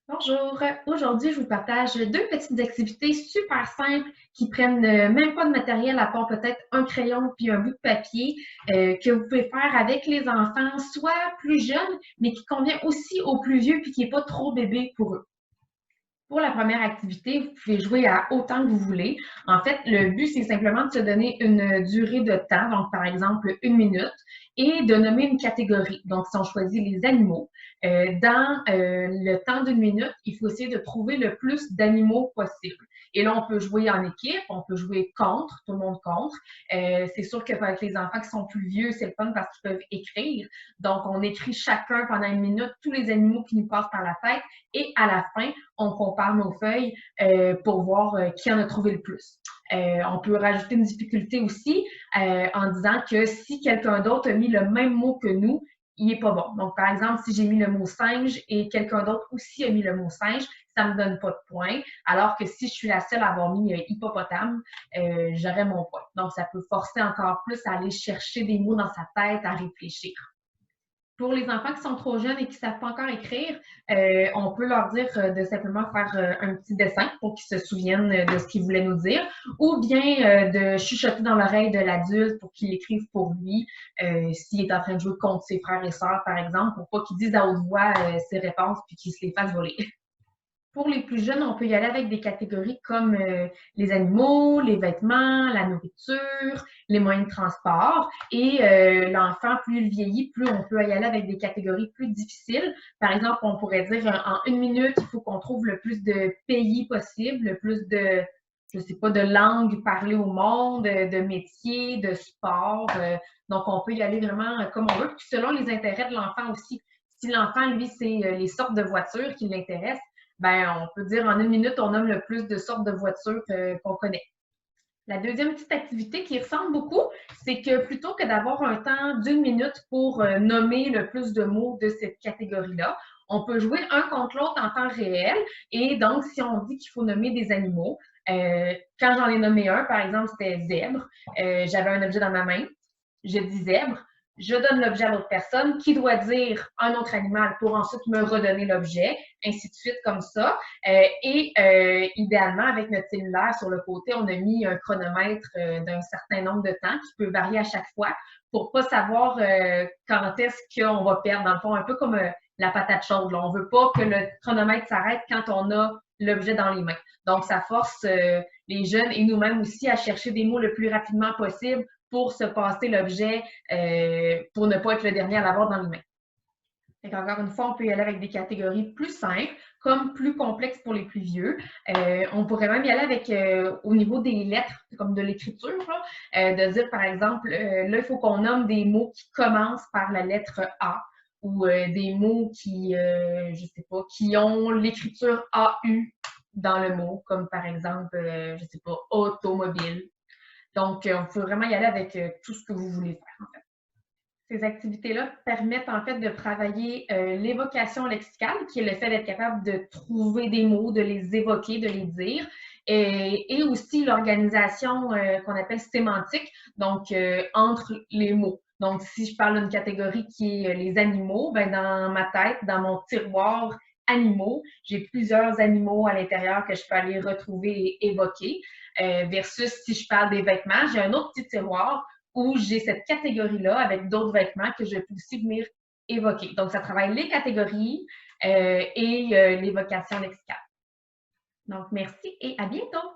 Bonjour, aujourd'hui je vous partage deux petites activités super simples qui prennent même pas de matériel à part peut-être un crayon puis un bout de papier que vous pouvez faire avec les enfants, soit plus jeunes, mais qui convient aussi aux plus vieux puis qui n'est pas trop bébé pour eux. Pour la première activité, vous pouvez jouer à autant que vous voulez. En fait, le but, c'est simplement de se donner une durée de temps, donc par exemple 1 minute, et de nommer une catégorie. Donc, si on choisit les animaux, dans le temps d'1 minute, il faut essayer de trouver le plus d'animaux possible. Et là, on peut jouer en équipe, on peut jouer contre, tout le monde contre. C'est sûr qu'avec les enfants qui sont plus vieux, c'est le fun parce qu'ils peuvent écrire. Donc, on écrit chacun pendant 1 minute tous les animaux qui nous passent par la tête et à la fin, on compare nos feuilles pour voir qui en a trouvé le plus. On peut rajouter une difficulté aussi en disant que si quelqu'un d'autre a mis le même mot que nous, il n'est pas bon. Donc, par exemple, si j'ai mis le mot singe et quelqu'un d'autre aussi a mis le mot singe, ça ne me donne pas de point. Alors que si je suis la seule à avoir mis hippopotame, j'aurais mon point. Donc, ça peut forcer encore plus à aller chercher des mots dans sa tête, à réfléchir. Pour les enfants qui sont trop jeunes et qui ne savent pas encore écrire, on peut leur dire de simplement faire un petit dessin pour qu'ils se souviennent de ce qu'ils voulaient nous dire, ou bien de chuchoter dans l'oreille de l'adulte pour qu'il écrive pour lui s'il est en train de jouer contre ses frères et sœurs, par exemple, pour pas qu'il dise à haute voix ses réponses puis qu'il se les fasse voler. Pour les plus jeunes, on peut y aller avec des catégories comme les animaux, les vêtements, la nourriture, les moyens de transport. Et l'enfant, plus il vieillit, plus on peut y aller avec des catégories plus difficiles. Par exemple, on pourrait dire en 1 minute, il faut qu'on trouve le plus de pays possible, le plus de, je sais pas, de langues parlées au monde, de métiers, de sports. Donc, on peut y aller vraiment comme on veut. Puis selon les intérêts de l'enfant aussi. Si l'enfant, lui, c'est les sortes de voitures qui l'intéressent, ben, on peut dire en 1 minute, on nomme le plus de sortes de voitures qu'on connaît. La deuxième petite activité qui ressemble beaucoup, c'est que plutôt que d'avoir un temps d'1 minute pour nommer le plus de mots de cette catégorie-là, on peut jouer un contre l'autre en temps réel. Et donc, si on dit qu'il faut nommer des animaux, quand j'en ai nommé un, par exemple, c'était zèbre, j'avais un objet dans ma main, je dis zèbre, je donne l'objet à l'autre personne qui doit dire un autre animal pour ensuite me redonner l'objet, ainsi de suite comme ça. Idéalement, avec notre cellulaire sur le côté, on a mis un chronomètre d'un certain nombre de temps qui peut varier à chaque fois pour pas savoir quand est-ce qu'on va perdre. Dans le fond, un peu comme la patate chaude. Là. On veut pas que le chronomètre s'arrête quand on a l'objet dans les mains. Donc, ça force les jeunes et nous-mêmes aussi à chercher des mots le plus rapidement possible pour se passer l'objet, pour ne pas être le dernier à l'avoir dans les mains. Donc, encore une fois, on peut y aller avec des catégories plus simples, comme plus complexes pour les plus vieux. On pourrait même y aller avec, au niveau des lettres, comme de l'écriture, de dire, par exemple, là, il faut qu'on nomme des mots qui commencent par la lettre A ou des mots qui, je sais pas, qui ont l'écriture AU dans le mot, comme par exemple, je sais pas, automobile. Donc, vous pouvez vraiment y aller avec tout ce que vous voulez faire, en fait. Ces activités-là permettent en fait de travailler l'évocation lexicale, qui est le fait d'être capable de trouver des mots, de les évoquer, de les dire, et aussi l'organisation qu'on appelle sémantique, donc entre les mots. Donc, si je parle d'une catégorie qui est les animaux, ben dans ma tête, dans mon tiroir animaux, j'ai plusieurs animaux à l'intérieur que je peux aller retrouver et évoquer, versus si je parle des vêtements, j'ai un autre petit tiroir où j'ai cette catégorie-là avec d'autres vêtements que je peux aussi venir évoquer. Donc, ça travaille les catégories et l'évocation lexicale. Donc, merci et à bientôt!